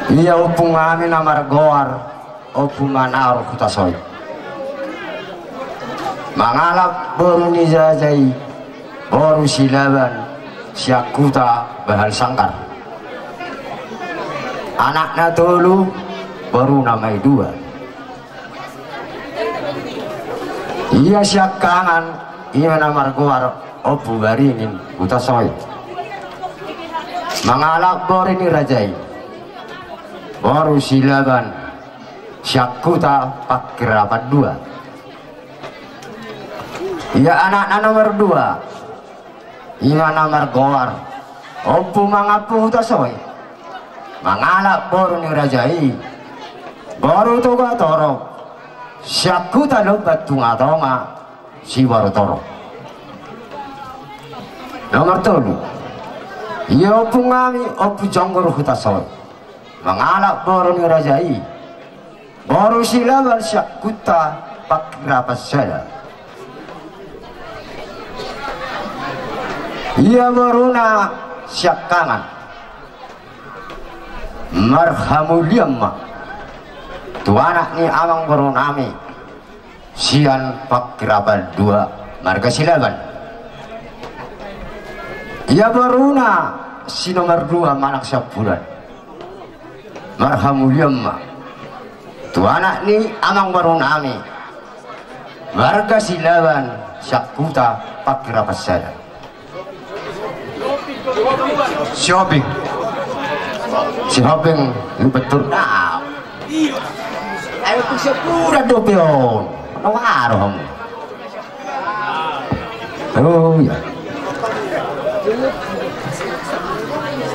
Iya upung amin amar goar upung manar kutasoy mangalap baru nizajai baru silaban syakuta bahal sangkar anaknya dulu baru namai dua iya syakangan iya namar goar opu baringin kutasoy mangalap baru ini rajai baru silaban syakuta pakirapat dua iya anak nomor dua iya nomor goar opu mangapu tasoy mangalap baru ni rajai baru toga toro syakuta lobat tunga tonga si baru toro nomor tolu iya opu ngami opu jonggor hutasoy mangalap baru ni rajai baru silaban syakuta pakirapat saya ia baruna syakangan marhamuliamma tu anak ni amang barunami sian pakirapat dua marga silaban ia baruna si nomor dua manak sabulan marhamuliamma tu anak ni amang barunami marga silaban syakuta pakirapat saya shopping lu betul now ayo ku sepura dopion nawaroh oh ya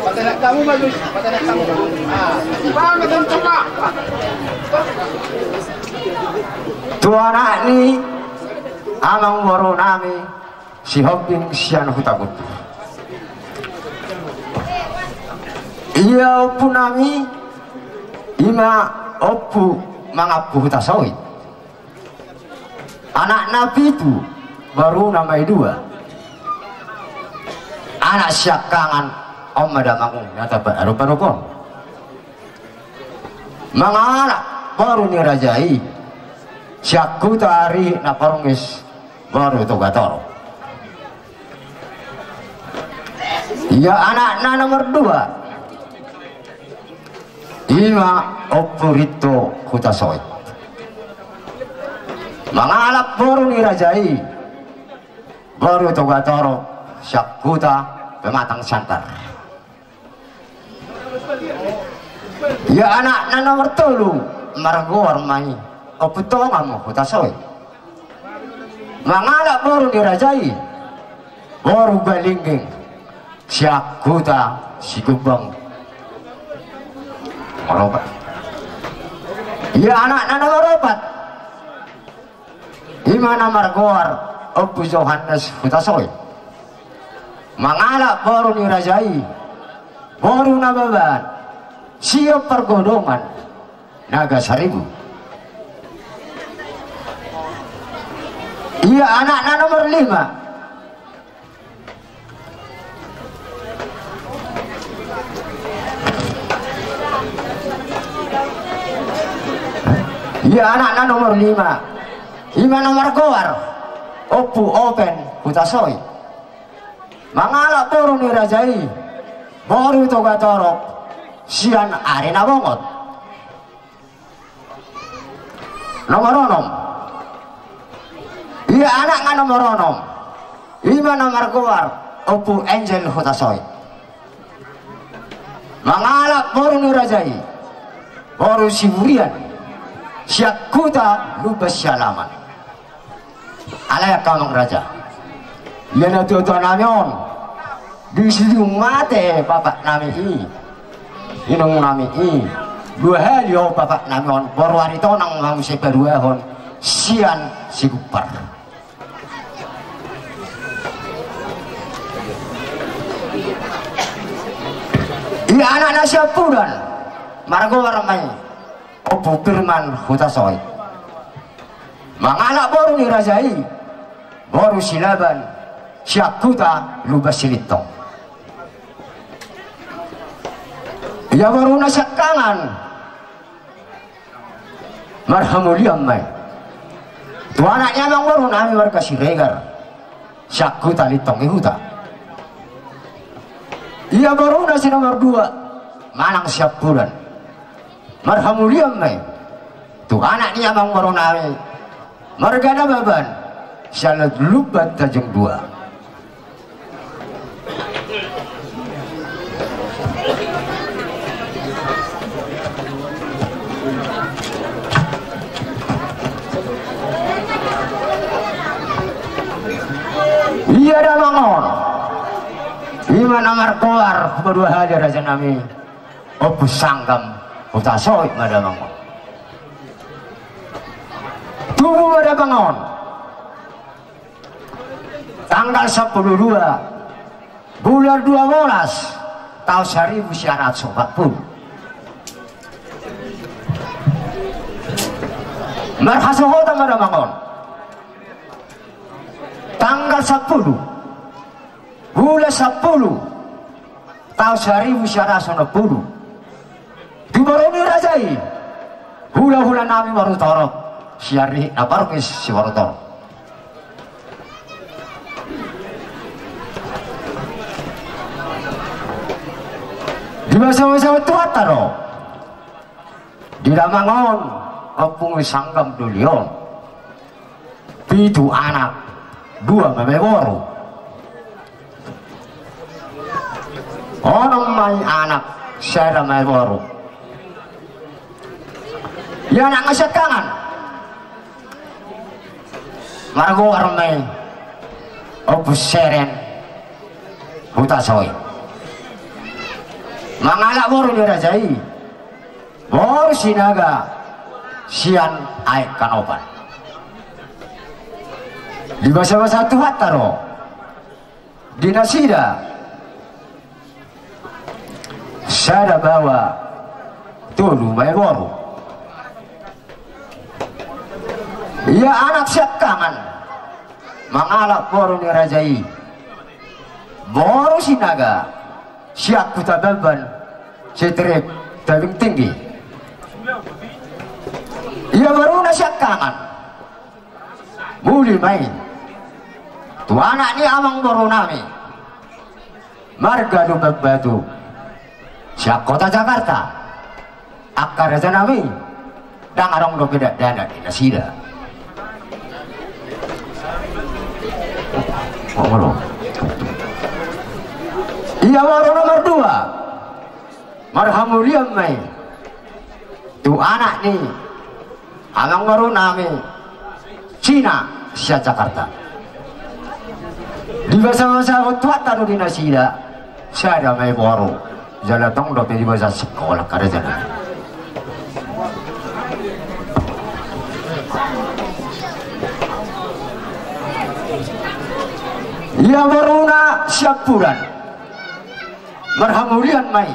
patanak kamu bagus patanak kamu banget dan coba tuh anak ni amang baru nami si hopping sian hutakut iya opu nami ima opu mangapu tasoy anak nabi itu baru namai dua anak syakangan om ada mangung nyata rupa-rupa mangalak baru ni rajai syakuta hari naparungis baru togatoro iya anak nomor dua ima opurito kutasoy mangalap baru ni rajai baru togatoro syakuta pematang santar ya anak nomor telu margor mai oputongamu kutasoy mangalap baru ni rajai baru balingging syakuta sikubang merobat iya anak nomor 4 imana margoar opu Johannes hutasoy mangalap baru ni rajai baru nababan siap pergodongan naga seribu iya anak nomor 5 iya anak nomor 5 ima nomor goar opu open hutasoy mangalap baru ni rajai baru toga torok sian arena bongot nomor 6 iya anak nomor 6 ima nomor goar opu angel hutasoy mangalap baru ni rajai baru siburian syakuta lubas syalaman alaya kamang raja yana tuan namion di sidung mate bapak nami inong nami dua hari yo bapak namion baru hari tonang mang seperuahon sian sigupar iya anak nasyapuran margo warmai opu firman hutasoy mangalak baru ni rajai baru silaban syakuta lubas silitong ya baru nasyakangan marhamuliam mai tu anaknya bang baru nami warga siregar syakku tali tongi huta iya baru nasi nomor 2 malang siap bulan marhamuliam mai tu anaknya bang baru nami margana baban syalat lubat tajung 2 iya dah mangon iman amar keluar berdua hari raja nami opus sanggam utasoi pada mangon tubuh pada mangon tanggal 12 bulan 12 tahun 1940 marhasuhota pada mangon tanggal 10 bulan 10 tahun 1990 dibaroni rajai hula-hula nami baru torok siari nabarkis si baru torok di masa-masa tua taro di Lamangon opung sanggam dulion pitu anak 2 memeworo orang main anak saya memeworo ya anak ngasyakangan margo warmai opus seren hutasoi mangalak boru dirajai boru sinaga sian aik kanopan di masa-masa Tuhan taro di nasida saya bawa tulu bayboru ia anak siap kangen mengalak boru dirajai boru sinaga siap kutababan setrek tabing tinggi ia baru nasihat kangen muli main tu anak ni amang baru nami marga Lubak Batu siap kota Jakarta akar raja nami dan arong do beda dana di nasida iya baru nomor 2 marhamuliam mai tu anak ni amang baru nami Cina siap Jakarta di masa-masa tua taruh di nasida saya ada mai baru jalan tong do di bahasa sekolah kada jalan ia baru na siap bulan marhamulian mai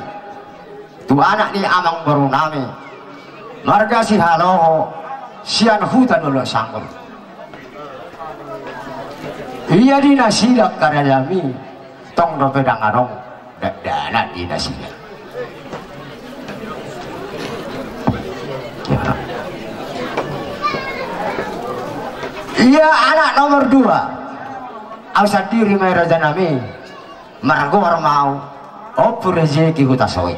tu anak ni amang baru nami marga si haloho sian hutan dulu sanggup iya di nasida karadami tong do pedang arong dana di nasida iya anak nomor 2 ausah diri mai raja nami margo war mau opur rezeki hutasoi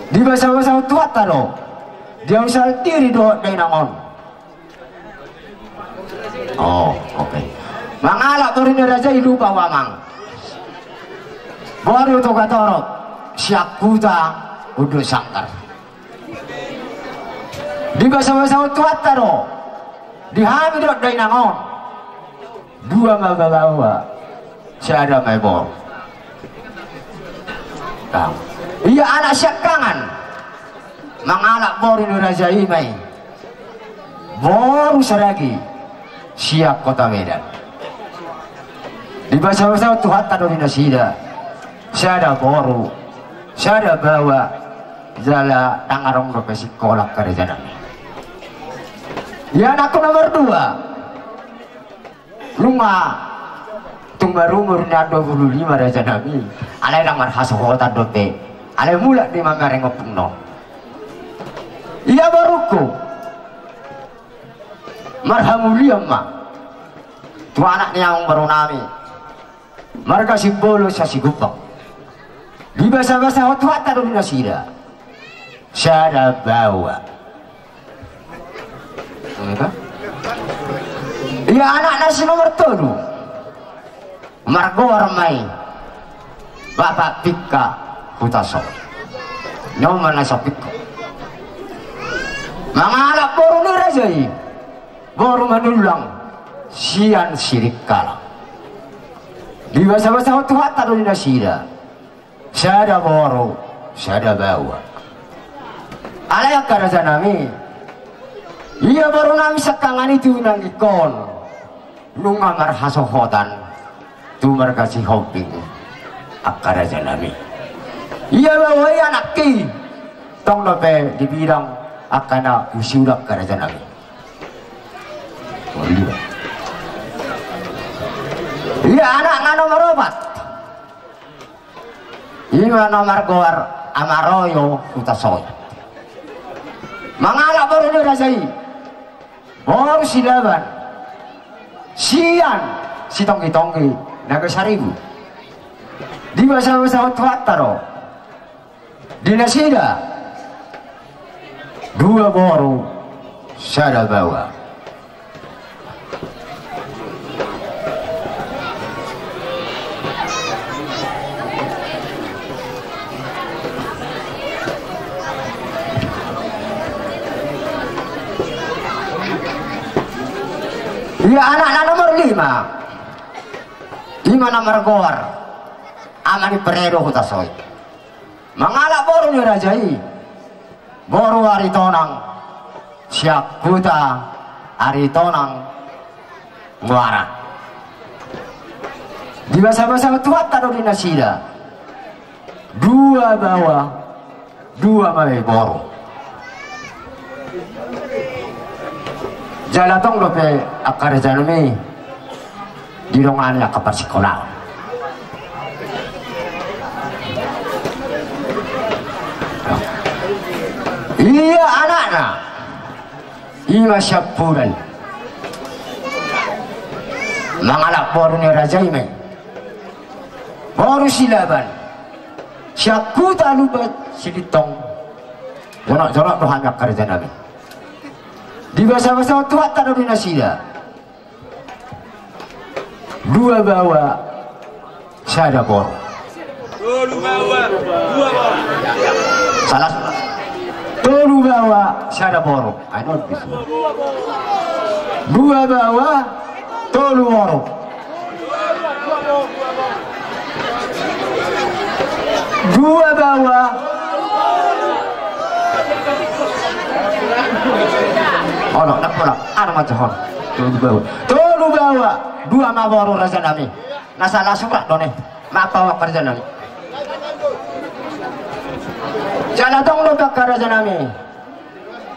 di masa-masa tua taro dia usah diri do dai nangon oh oke mangalak turin raja lupa wamang baru to katorok siap kuta udah sangkar di masa-masa tua taro dihamil do dai nangon 2 mabalawa siada mai bor iya anak syakangan mangalak borin raja imai boru saragi siap kota Medan di masa-masa Tuhan tado di nasida siada boru siada bawa jala tangarong do sekolah karejana ya anakku nomor 2 rumah tumbar umurnya 25 raja nami alay lang marhasohotan dote alay mula di mamerengop no iya baruko marhamuliam ma tu anak niya ang baru nami marga si bolo sa sigupang di basa-basa hotuata doon na sila syada bawa iya anak na si nomor 3 margo armay bapak pika hutaso nomor na sa pika mga anak boro ni Rajai boro manulang siyan sirik kalang di basa-basa hotuata doon na sila syada boro syada bawa alayak karaja nami iya baru nami sekangan itu nang ikon nung ngamar hasohotan tu markasi hoping akaraja nami iya bawa iya nakki tong lope dibilang akana usurak karaja nami iya anak nga nomor 4 iya nomor goar amaroyo utasoy mangalak baru ni Rajai baru silaban sian si tonggi-tonggi naga saribu di basa-basa tuataro di nasida 2 baru sada bawa iya anak nomor 5 nomor goar amani peredo hutasoy mangalak boru ni Rajai boru aritonang siap kuta aritonang muara di basa-basa tuat taruh di nasida 2 bawah 2 malay boru jalatong lope akar janami dirongan ya kapar sekolah iya anaknya iya syapuran mangalak baru ni Rajai mai baru silaban syakuta lubat silitong jonak dohan akar janami di basa-basa tuat taruh di nasida 2 bawa sada bor 2 bawa salah 2 bawa sada bor ano 2 bawa 3 bor 2 bawa ono nak pula ano macam tolu bawa 2 maboru raja nami nasalah surat done mapawa kerja nami jala dong lo bakar raja nami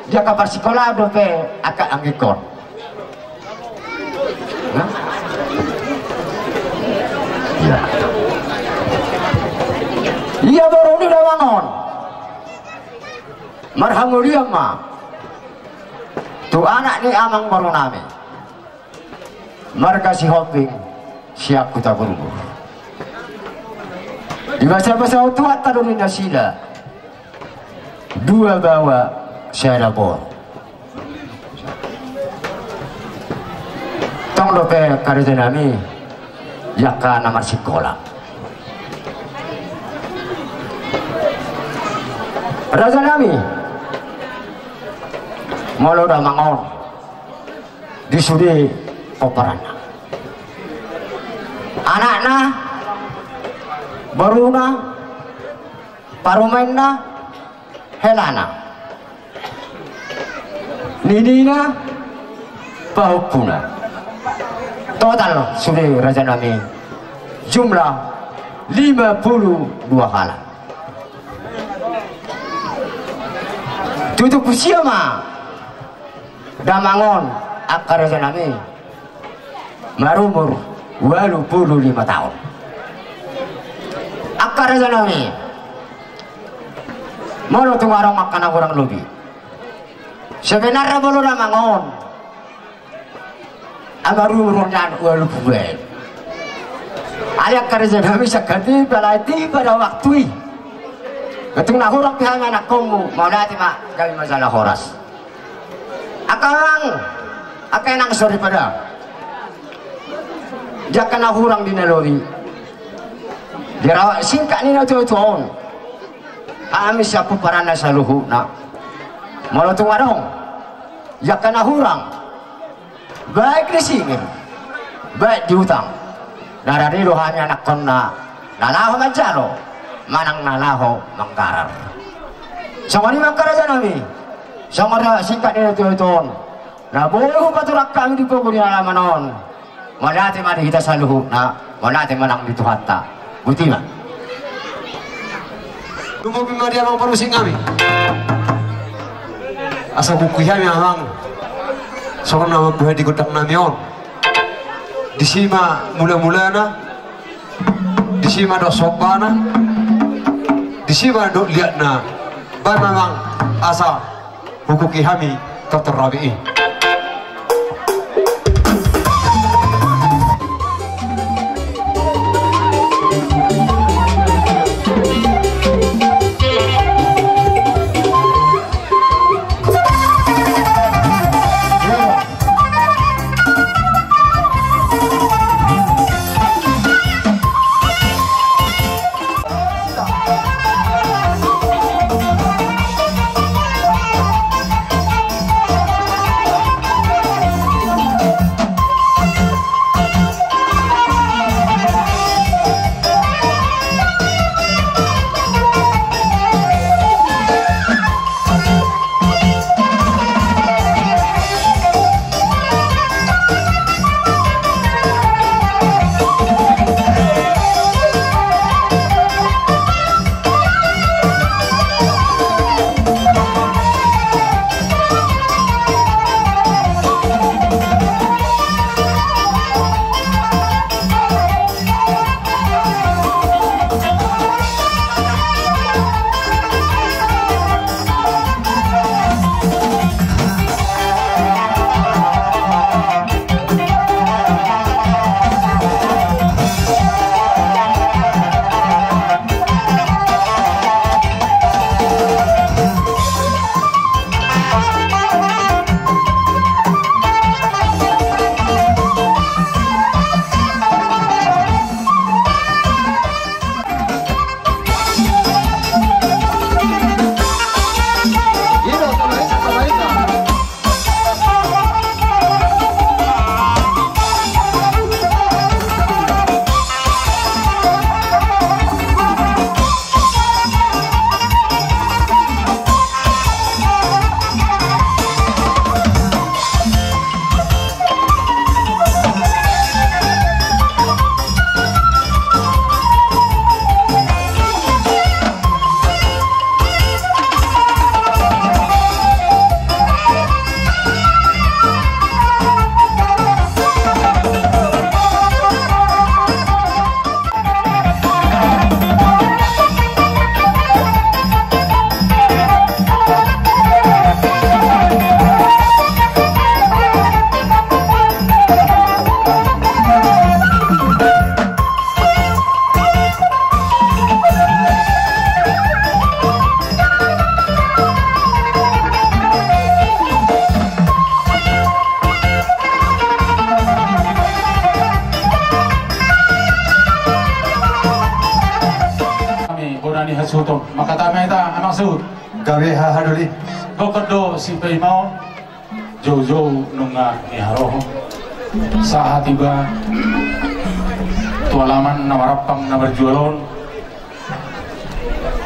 dia kapar sekolah dope akak anggikon iya iya baru ini dawangon marhamuliam ma tu anak ni amang baru nami marga si hoping siap kuta berubur di masa-masa tuat taruh di nasida 2 bawa syada bor tong lope karja nami yaka namar sekolah raja nami molo dah mangon disudi operan anakna baruna parumainna helana nidina pahupuna total sudah raja nami jumlah 52 halan tutup usia mah damangon akar raja nami marumur 85 tahun makar aja nami mau tuh warung makan orang lebih sebenarnya belum mangon amaru ronyan walu buat aliak kerja nami sakati balati pada waktu ketung nak orang pihak anak kamu mau nanti mak kami masalah horas akan nang sorry pada jangan nak orang di nalori dirawat singkat ni nak tuan kami siapa para nasaluhu nak malu tu warung jangan nak orang baik di sini baik di hutang dari lo hanya nak kena nalahu mancalo manang nalahu mangkarar sama ni mangkar aja nami sama dah singkat ni tuan nah boleh paturak kami di pokok di halaman on malati mari kita saluhu nah malati manang di tuhata buti mah tunggu bimari amang perusing kami asa buku kami amang soal nama buah di gudang namion di sima mula-mula na di sima do sopa na di sima do lihat na baik memang asa buku kami terterabi suto makatama ita amang sud gawe hahaduli gokodo si paimao jojo nunga ni haroho saat tiba tualaman na marapang na berjualon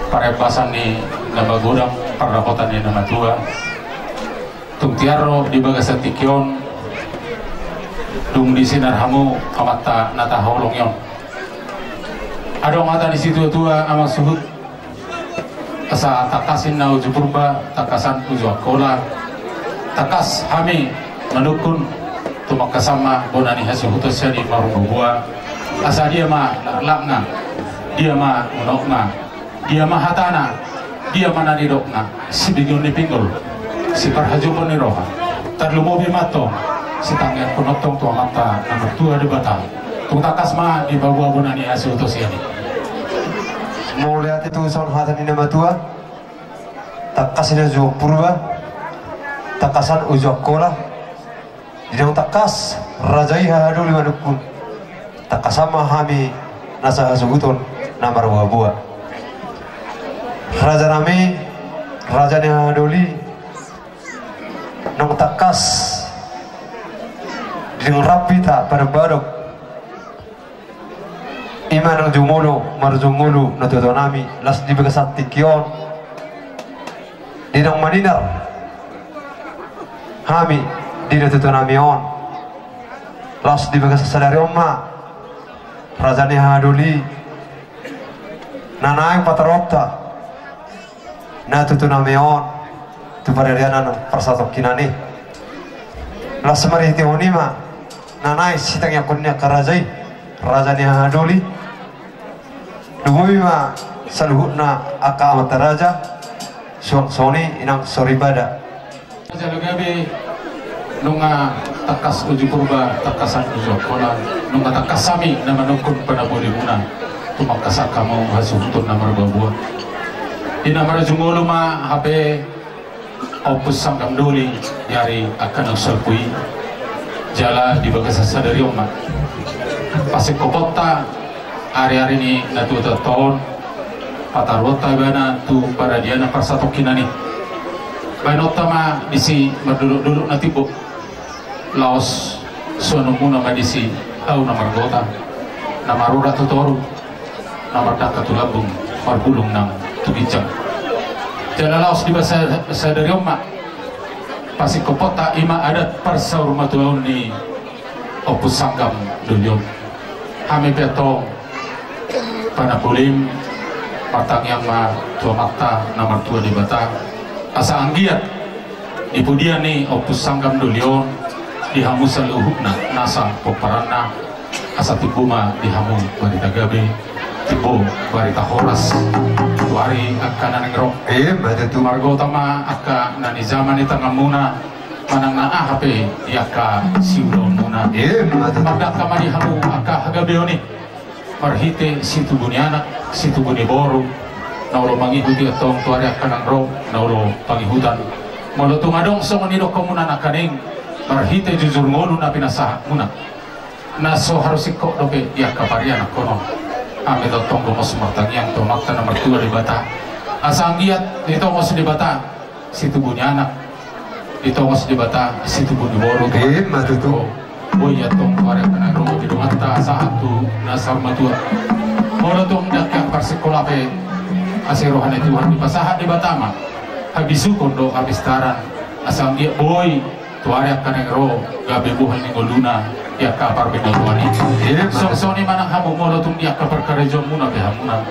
parepasan ni nabagodang parapotan ni namatua tungtiaro di bagasat tikyon dung di sinarhamu kamata nataholong yon adong ata di situ tua amang suhut asa takasin na uju purba takasan uju akola takas hami menukun tumakasama bonani hasil hutusnya di marung buah asa dia ma lakna dia mah unokna, dia mah hatana, dia mana nidokna, si bigyon ni pinggol, si parhajupon ni roha, tarlumobi mato, si tangan punotong tua mata nomor 2 di Batam, tung takas mah di bawa bunani asu tosiani. Mau lihat itu son hatan ini nama tua, takas ini ujung purba, takasan ujung kola, jadi takas rajai hadu lima dukun, takasama hami nasa hasuguton namar buah. Raja nami, raja ni haduli, nong takas, dengan rapi tak pada barok. Iman ang jumolo, marjungulu natuto nami, las di bagasat tikyon, di nang maninar, hami di natuto nami on, las di bagasat sadari omma, raja ni haduli, nanayang pataropta, natuto nami on, tu parerianan persatok kinani, las mariti onima, nanay sitang yakunnya karajai, raja ni haduli. Lumumi ma saluhutna aka amataraja suang soni inang soribada. Jalagabi nunga takas uji purba takasan uji kola nunga takas sami nama nukun pada boleh muna tumakasa kamu hasutun nama babua. Di nama jungulu ma habe opus sangkam doli yari akan usulpui jala di bagasa sadari oma pasik kopota hari-hari ini natu tahun patarwota bana tu pada dia na persatokinani banota ma disi merduduk nanti bu laos suanumuna ma disi au na margota na marura tu toru na mardaka tu labung marbulung nang tu bijang jala laos di bahasa sadari oma pasik kopota ima adat persaurma tuaun ni opus sangkam dunyom hame petong pada bulim patang yang ma tua mata nomor 2 di Batam asa anggiat di pudian ni opus sanggam dolion di hamusan luhukna nasa poparana asa tibuma di hamu barita gabe tibu barita horas tuari akan nangrok Betul tu margo utama aka nani zaman itu ngamuna manang na HP yaka siulon muna betul mardak kamari hamu aka hagabeoni marhite situ bunyana situ buni boru naulo mangihuti atong tuari akan ro naulo pangihutan molo tumadong so manilo komuna nakaning marhite jujur ngolu na pinasaha muna naso harus ikok dobe dia kaparian kono ame dotong gomos martangiang to makta nomor 2 di Bata asa anggiat dito mos di Bata situ bunyana dito mos di Bata situ buni boru betul tu boy atong tuari akan ro di mata saat tu nasar matua molo tong dakang parsekolah pe asirohan itu di pasahat di Batama habisu kondo habis taran asam dia boy tuari akan ro gabe buhal ni goluna ya kapar bedoani soni manang hamu molo tung dia kapar karejo muna be hamuna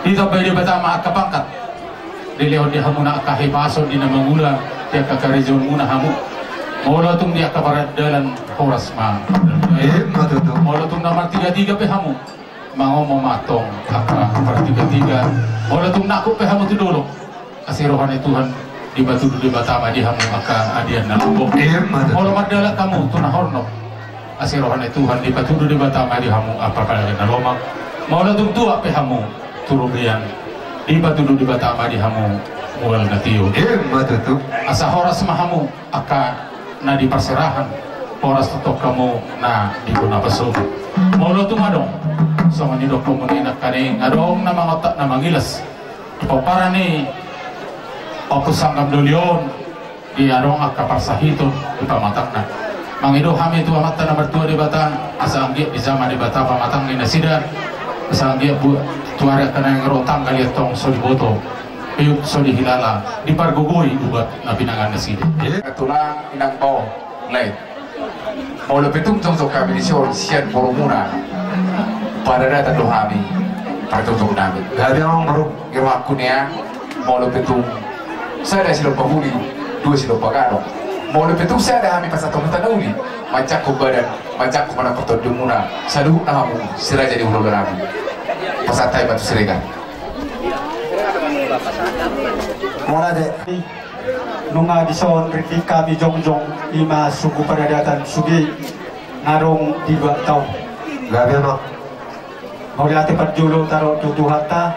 dito be di Batama akapangkat dileo di hamuna akahipaso di namangula ya karejo muna hamu molo tung dia kapar dalan horas ma betul tu molo tung nomor 33 pe hamu mangomo matong apa pertiga molo tung naku pe hamu tu dulu asirohan Tuhan di batu di Batama di hamu maka adian na lambok molo madala kamu tu na horno asirohan Tuhan di batu di Batama di hamu apa kala na lomak molo tung tua pe hamu turubian di batu di Batama di hamu mual na tiyo betul tu asa horas mahamu aka na di perserahan horas tutok kamu na di guna pasog molo tumadong so manidok ko muna kaning adong na mga otak na mangilas o para ni opus sanggam dolion di adong akaparsahiton di pamatang na mangido hami tu amata nomor 2 di Batang asa anggiat di zaman di Batang pamatang ni nasida asa anggiat bu tuari akan yang rotang kali tong so di boto piyuk so di hilala di pargugoy ubat na pinangan nasida tulang inang bau lain mau lebih tung kami di sian boromuna pada data dohami pada tung nabi dari orang baru kira aku nia mau lebih tung saya dah silap pahuli 2 silap pagano mau lebih tung saya dah kami pasal tung tanuli macam ku badan macam ku mana pertodung muna saluh namu sira jadi ulo nabi Pasatay Batu Siregar. Mula de nunga dison riki kami jongjong ima suku paradatan sugi narong di 2 tahun. Gabi mak. Mauliati perjulu taruh tutuhata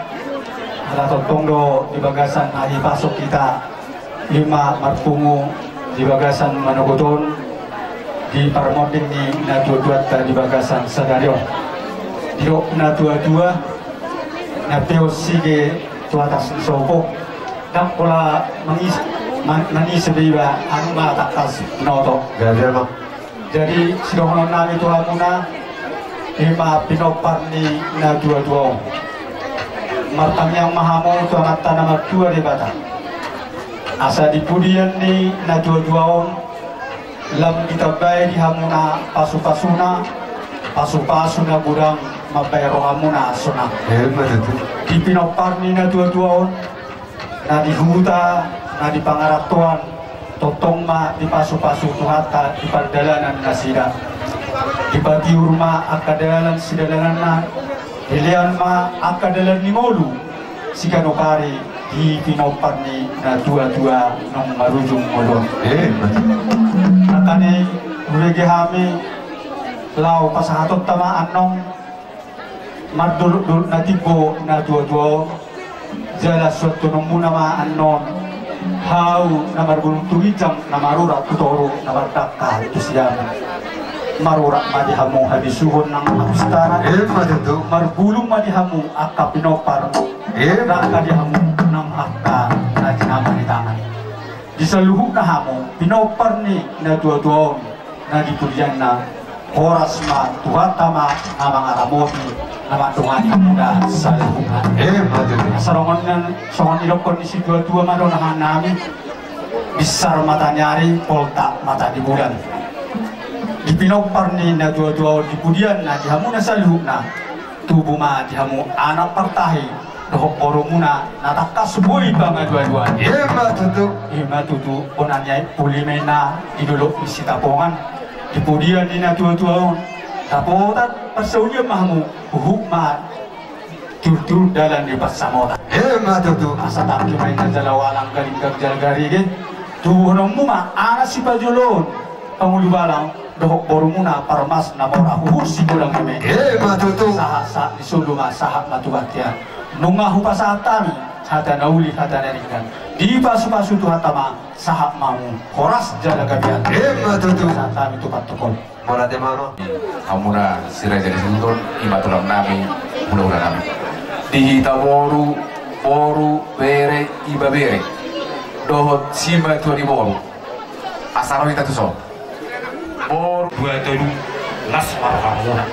ala tongdo di bagasan hari pasok kita lima marpungu di bagasan Manogodon di Parmoding ni na dua-dua di bagasan Sadario dio na dua-dua na peos sige tuatas sopo dan pola mani sebiwa anu matakas noto. Gabi mak. Jadi sidohonon nami Tuhan muna lima pinopar ni na dua-dua martang yang mahamo Tuhan mata nama 2 di bata asa di pudian ni na dua-dua lam kita bay di hamuna pasu-pasuna pasu-pasuna gudang mabayro hamuna suna di pinopar ni na dua-dua na di huta na di pangaratuan totong ma di pasu-pasu tuhata di pardalanan nasida di bagi rumah akadalan sidalanan na pilihan ma akadalan ni molu sikanopari di pinopar ni na dua-dua nong marujung molon nakane ulege hami lau pasahatot tama anong mardul natibo na dua-dua jala suatu nong muna ma anon hau na marbulung tuwijang na marura tutoro na mardaka itu siya marurak madihamu habisuhon ng apustara marbulong madihamu akka pinopar raka dihamu ng akka na dinama ni tangan di saluhuk na hamu pinopar ni na dua-dua na dipudyan na oras ma tuhatama na mga ramoti na matungan yung muda sa luhukan songon ilokon ni si dua-dua madonahan namin besar mata nyari polta mata di bulan di pinopar ni na dua-dua di pudian na dihamu na sa luhuk na tubuh ma dihamu anak partahi dohok poro muna natakas boy pa nga dua-dua ima tutu onanya pulime na idulok isi tapongan di pudian ni na dua-dua tapotat pasaunya mahmu uhuk ma tur-tur dalan di pasamota asa taki may nanjalawalang galing jalgari ge tubuh nomu ma anak si pajolon pangulubalang dohok boru muna parmas na mora huhur si bulang ime saha disulu ma sahat matubatya nunga hupasatan hata nauli hata naringan di pasu-pasu tuhatama sahat mamu horas jala gabian sata itu patukol Mula de mano. Amuna sira jadi sundon imatulam nami mula nami dihita boru bere iba bere dohot sima tu di boru asaro kita tu so boru dua telu las marhamuna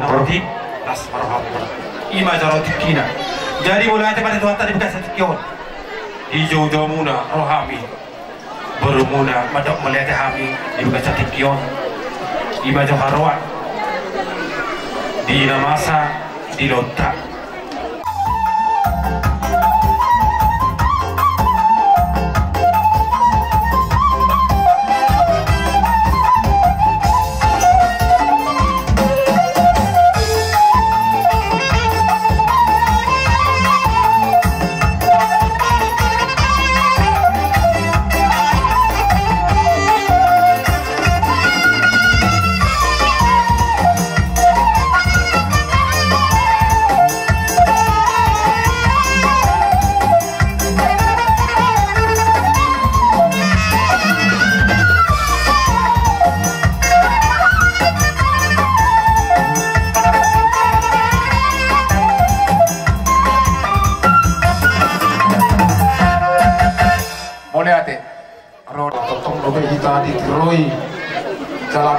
berarti las marhamuna ima jaroti kina jadi mulai pada tuan tadi bekas sekian hijau domuna rohami berumuna madak melihat kami di bekas sekian ima joharoan di namasa di lotak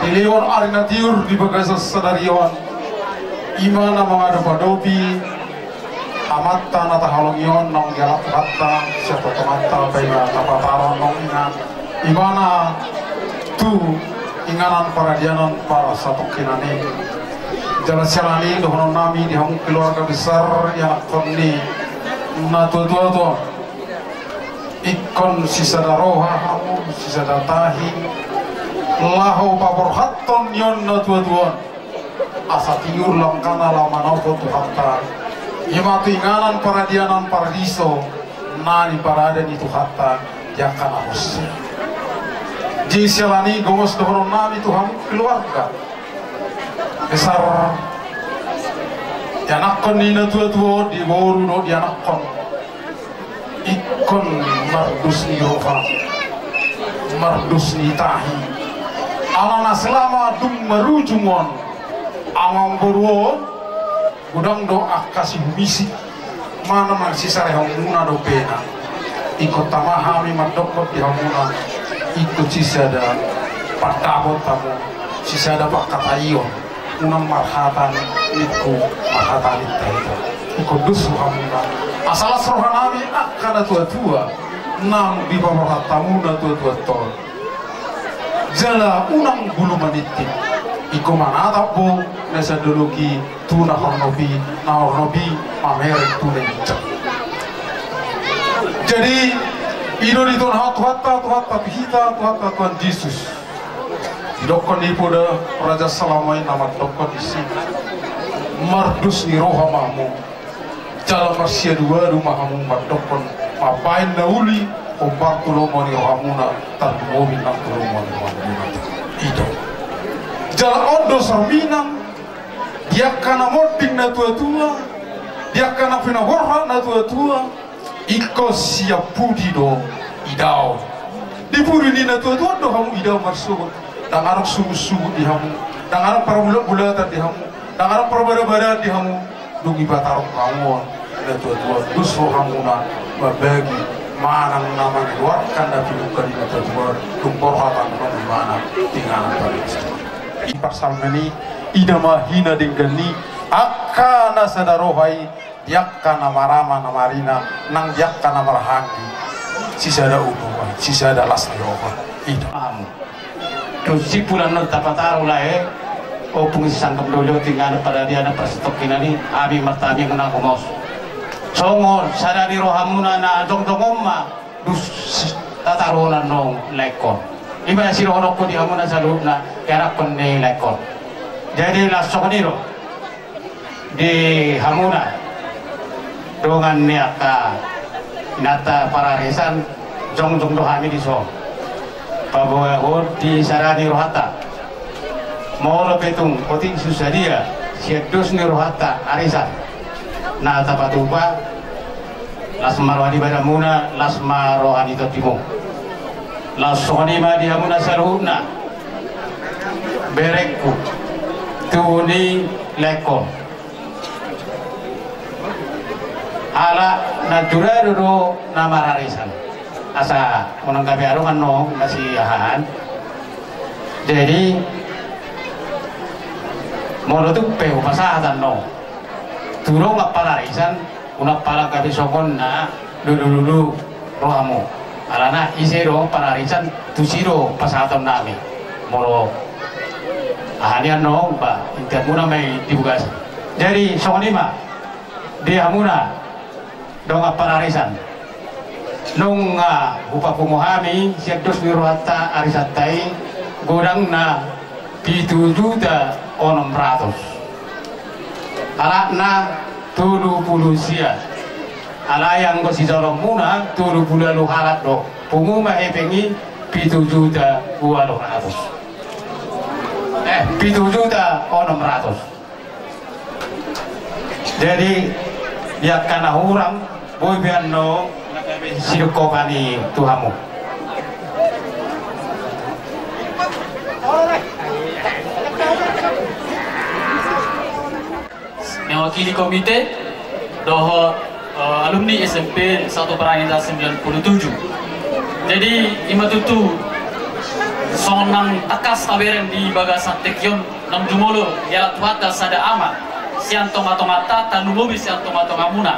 Ilion arena tiur di bagasa sadarion imana mga dopi amata nata halongion nong galak hatta siapa tomata baina tapataron nong ina imana tu inganan para dianon para satu kinani jalan selani dohonon nami di hamu keluarga besar yang konni na tua ikon sisa daroha hamu sisa datahi lahu paborhaton yon na tuan asa tiur langkana lama nopo Tuhatta ima tinganan paradianan paradiso nani parada ni Tuhatta yakana hos jiselani gomos dohron nami Tuhan keluarga besar yanakon ni tua di boru do di anakon ikon mardus ni roha mardus ni tahi alana selama dum merujumon amam borwo gudang do akasi misi mana man sisa hamuna do pena ikut tamahami madokot di hamuna ikut sisa da patabot tamu sisa da pakatayo unang marhatan iku marhatan itu ikut dusu hamuna asal rohanami akan tua nang di bawah tamuna tua tol jala unang bulu manitik iku mana tapo nasa duluki tuna hornobi pamerek tuna hijab jadi ino di Tuhan Tuhatta pihita Tuhan Yesus dokon di poda Raja Salamai nama dokon di sini mardus ni roha mahmu jalan masia dua rumah hamu mardokon mapain nauli ombak tulomo ni rohamuna tardumobi nak tulomo ni rohamuna itu jalan ondo sarminang dia kana moding na tua dia kana pina warha na tua iko siap pudi do idao di pudi ni na tua do hamu idao marsubut dan arok sumu di hamu dan arok para bulat di hamu dan arok para bara di hamu dungi batarok kamu na tua dus rohamuna berbagi mana nama keluarkan dari luka di mata tua tumpor hatan di mana tinggalan pada pasal ini idama hina denggani akana sadarohai yakana marama namarina nang yakana marhangi sisada utuwa sisada lasyoha idam terus sipulan non tapataro lae opung sangkap dolo tinggal pada dia na perstok kinani abi martami kena komos songon sadari rohamuna na dongdongomma dus tataronan nong lekon iba si rohonok ko di hamuna sa loob na karakon ni lekon jadi lasok niro di hamuna dongan niaka inata pararisan jong dohami di so pabawa di sarani rohata molo petung koting susadia siadus ni rohata arisan na tapatupa lasmarwani badamuna lasmarohani totimu lasoni ma di hamuna saruna berekku tuni lekon ala natura dulu nama rarisan asa menanggapi arungan no masih ahan jadi mau tuh pehu pasahatan no turun ngapa rarisan unak pala kapi sokon na dulu rohamu alana isero pararisan tusiro pasahatan nami moro ahanian no ba intermuna may dibugas jadi sokon lima dia muna dong pararisan nung upa pumuhami siap dos wirwata arisatai godang na 7.600.000 alak na 70 sia alayang ko si Zolong muna 70 halat do pumuma epengi 7.200.000 7.600.000 jadi dia kana hurang boy bian no siruko kani tuhamu mewakili komite doho alumni SMP 1 Peranisa 97 jadi imatutu sonang takas taberen di bagasan tekyon nam jumolo yalat wata sada ama sian toma-tomata tanumobi sian toma-togamuna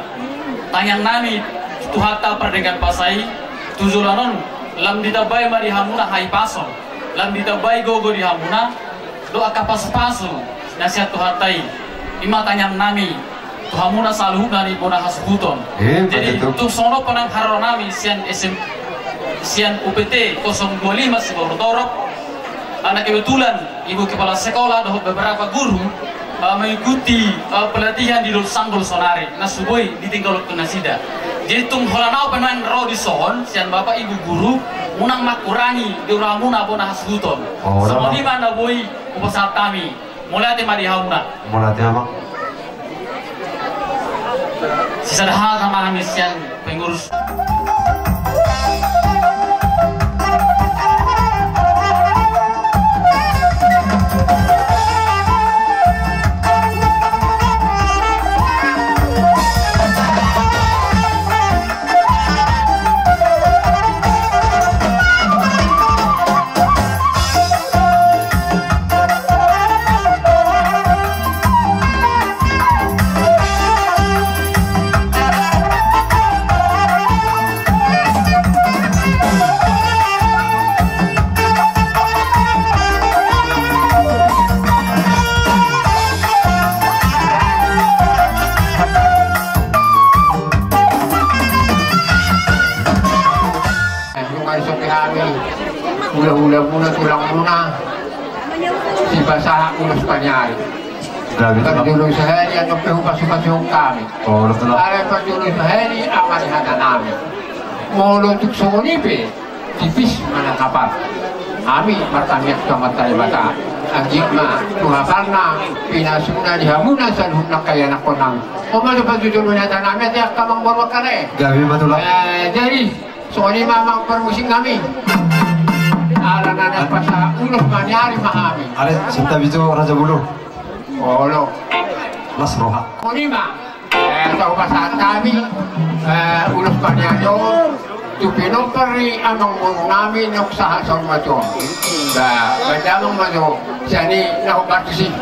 tanyang nami tuhata perdengan pasai tuzulanon lam ditabay mari hamuna hai pason lam ditabay gogo di hamuna do akapas-pasu nasihat tuhatai ima tanyang nami tuhamuna saluhuna ni bona hasbuton jadi tu sono panang haro nami sian sian UPT 025 Siborotoro anak kebetulan ibu kepala sekolah dan beberapa guru mengikuti pelatihan di Sanggol Sonari nasuboi di tinggal penasida. Jadi tung holanau pemain ro di son sian bapak ibu guru unang makurangi di ramuna bona hasguton. Semua di mana boy upasat kami mulai tema di hamuna. Mulai tema. Sisa dah sama kami sian pengurus. Ula-ula muna tulang muna si basah ulos panyari. Pagdulong sa heli ang pagpasok kami. Alam pagdulong sa heli ang malihatan namin. Mulutuk sa unipe, tipis manakapat. Ami martamiak kamatay bata. Ang jigma, tuhapan na, pinasuna dihamunan sa luhut na kaya na konang. Kumano pagdulong natin namin, tiyak kamang borwag ka na eh. Gabi matulak. Jadi, soalnya mamang permusing kami. Ala na pa sa ulos manyari mahami. Ale, sinta bito Raja Bulu. Olo. Las Roha. Kunima. Sa upasan kami, ulos manyari tupinong pari amang mong namin ng sa hasong mato. Badamang mato, siya ni nakapatusin.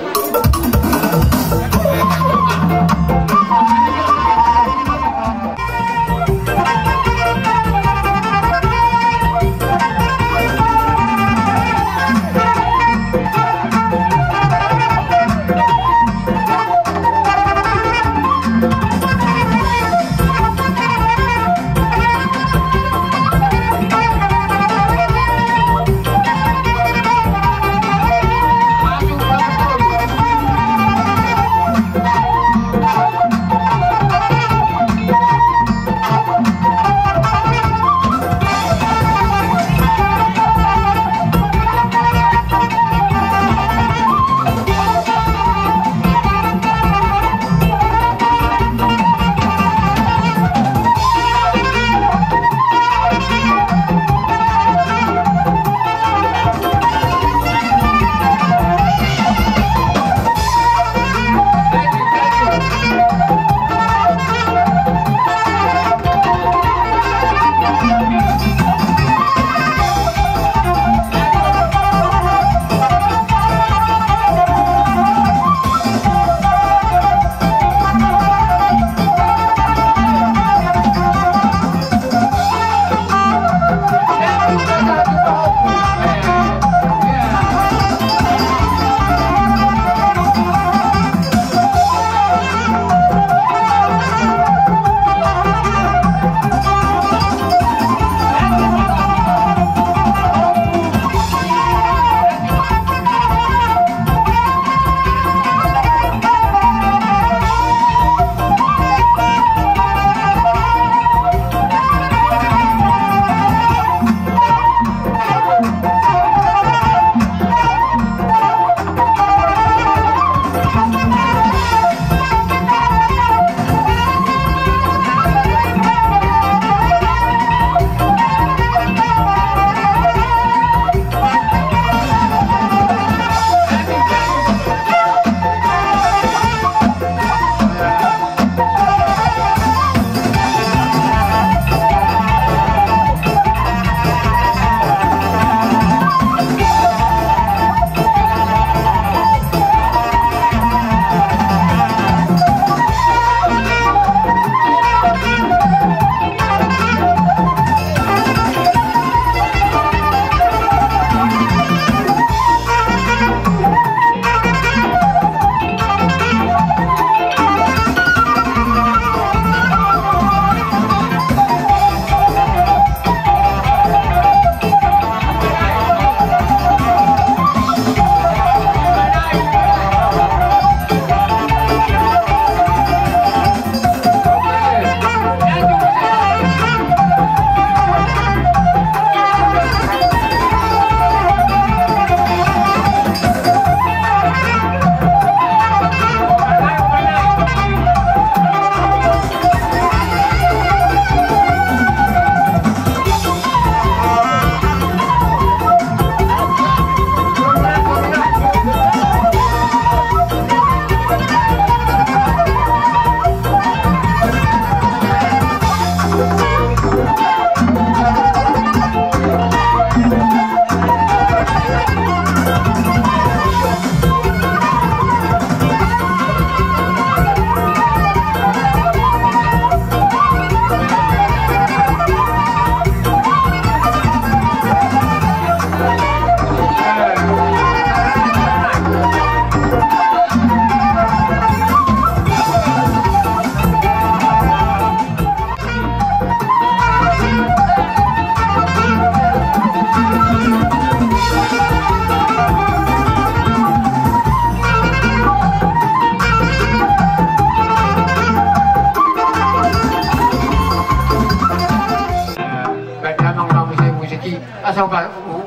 so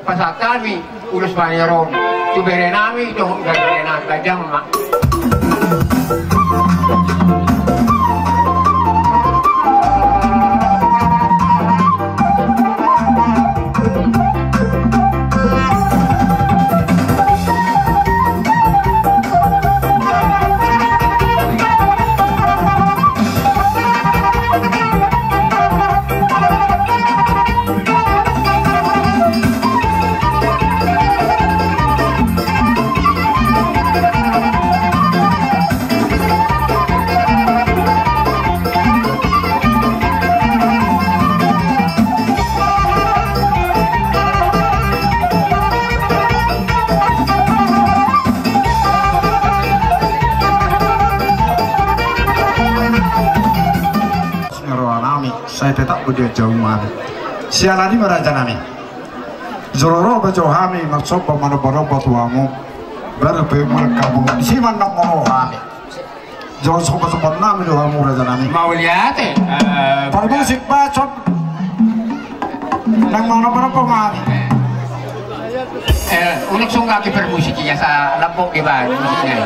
pasakami ulus banyaron tu berenami tu berenami bajang mak saya tetap berdua jauh mana sialani merajanami zororo bajo hami maksud pemana barobat wamu baru pemana kamu si mana mau hami jauh sobat nami do hamu rajanami mau lihat permusik bacot nang mana berapa mami unik sunggah ki permusik ya sa lampung di bawah musiknya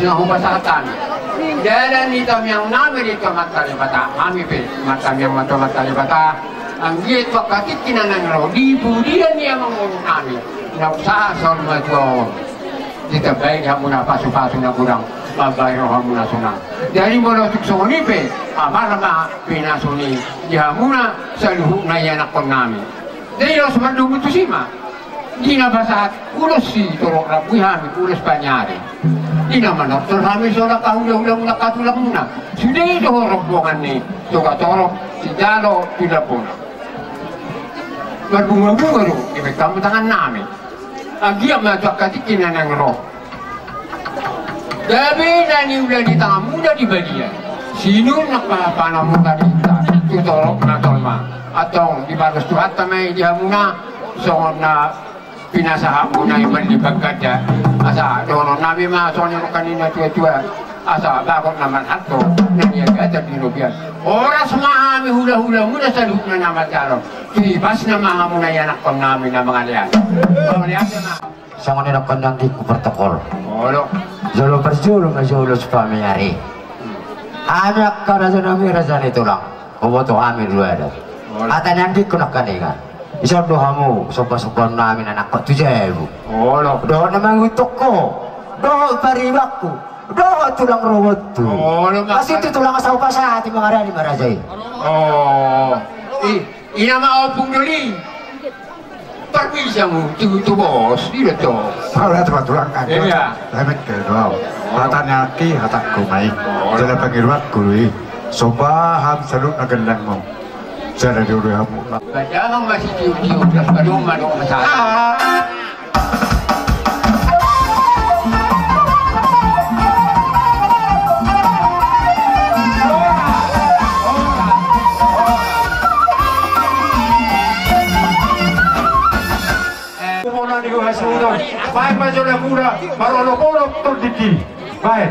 nga hubasatan. Dalan nito yang namin ito matalibata, kami pe, matamiyang matalibata, ang gito katit kinanang di budian niya mangunong namin, na usaha sa ormadyo, dito bayi ha muna pasu-pasu na kurang, mabayro ha muna sunang. Dari mo na tuksoni pe, amarama pinasuni, diha muna sa luhuk na yan ako namin. Dahil sa mandubutusima, di na basat ulos si turok rabuhami, ulos panyari. Di naman doktor kami so nakahula-hulang nakatulang muna. Sudah itu rombongan ni Tugatorok, si Jalo, Pilapuna. Berbunga-bunga tu, ibig kamu tangan namin. Agi ang matwak katikinan ng roh. Gabi na niula di tangan muda di balian. Sino nakapana muda di Tutorok na tolma. Atong di balas tuhat tamay di hamuna. So na pinasahan mo na yung malibag ka dyan. Asa, doon namin maasonyo kanina tua-tua. Asa, bakit naman ato, nangyagad at binubyan. Oras mahami hula-hula muna sa lupa na naman daro. Ibas na mahamo na yan akong namin na mga liyan. Pamalihan siya na. Sa kanila kandang di ko protokol. Olo. Zolo perjulo na zolo sa pamiyari. Anak ka na sa namirasan ito lang. Kuboto kami luwada. At anang di ko nakalingan. Isang doha mo, sopa-sopan namin anak ko, 7,000. Olo. Doha naman utok ko. Doha paribak ko. Doha tulang robot to. Olo. Kasi ito tulang asawa sa ating mga rani marajay. Oh. Ina maupong duli. Permisa mo, tu bos, dito to. Para tulang kan. Iya. Lemet ke doa. Hatanya ki hatak kumai. Jala pangirwat kului. Soba ham salut nagelan mo. Jala dulu hamu. Jangan masih cium-cium terus madung masalah. Baik majulah muda, marolo-polo terdiki. Baik.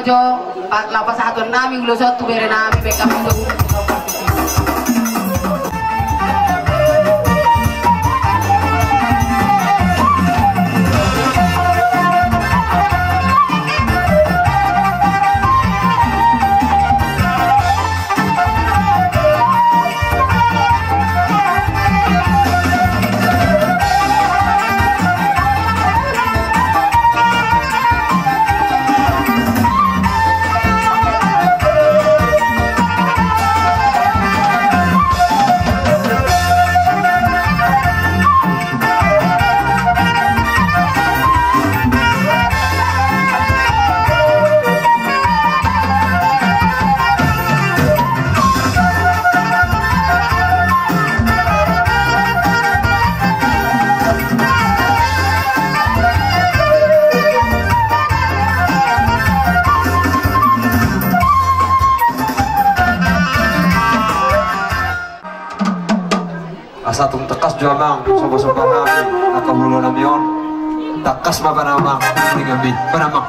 Sidoarjo 4816 ulo satu bere nami backup itu. Asatung tekas jamang soba-soba kami nakahulo namion takas mapanamang ngami panamang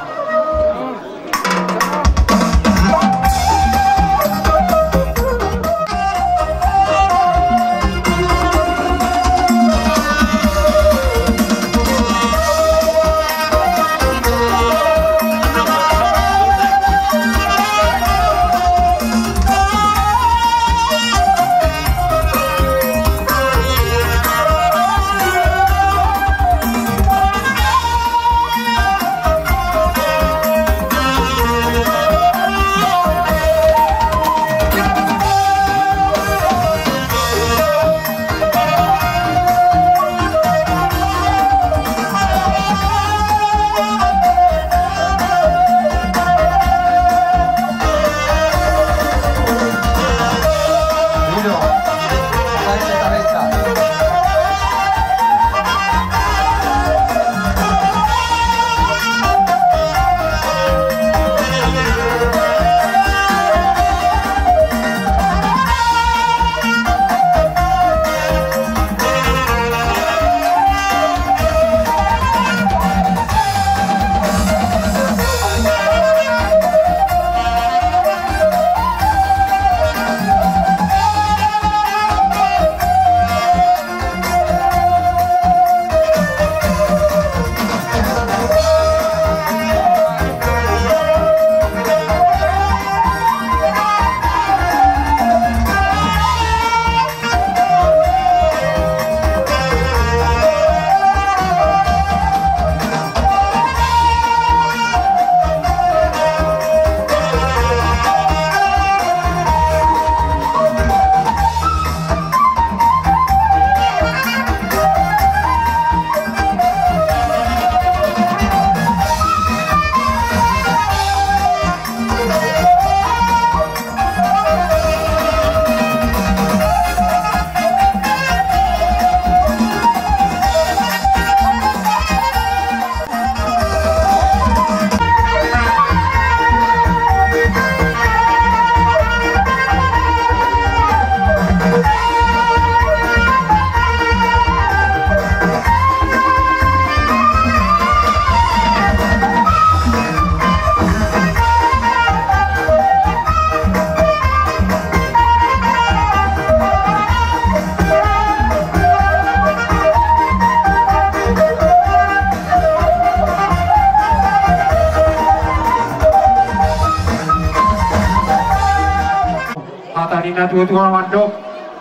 na tuwa mandok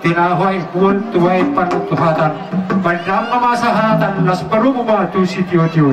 tinahoy pun tuway panutuhatan bandang masahatan las parumuma tu sitio-tio